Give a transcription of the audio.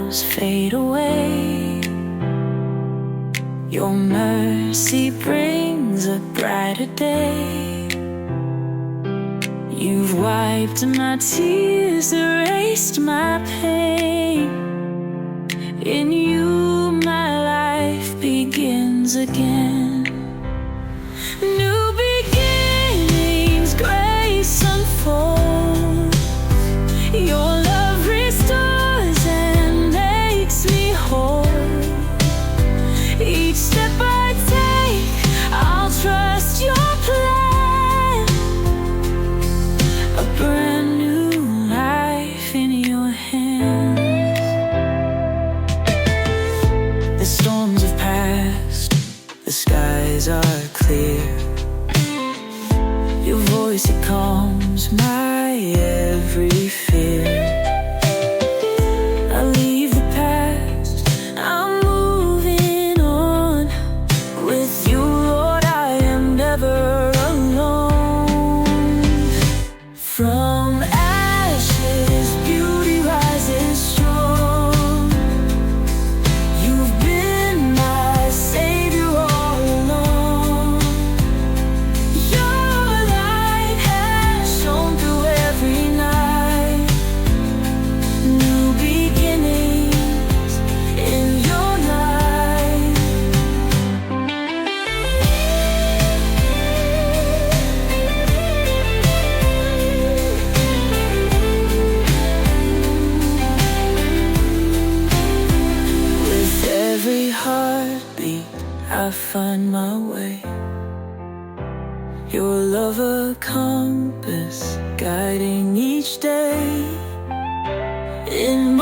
shadows fade away. Your mercy brings a brighter day. You've wiped my tears, erased my pain. In you my life begins again. New beginnings, grace unfolds. Your love restores and makes me whole. Each step I take, I'll trust your plan. A brand new life in your hands. The storms have passed, the skies are clear. Your voice, it calms my every fear. I leave the past, I'm moving on. With you, Lord, I am never alone. From ashes, beauty rises strong. You've been my savior all along. Your light has shone through every night. New beginnings in your light. With every heartbeat, I find my way. Your love a compass, guiding each day. In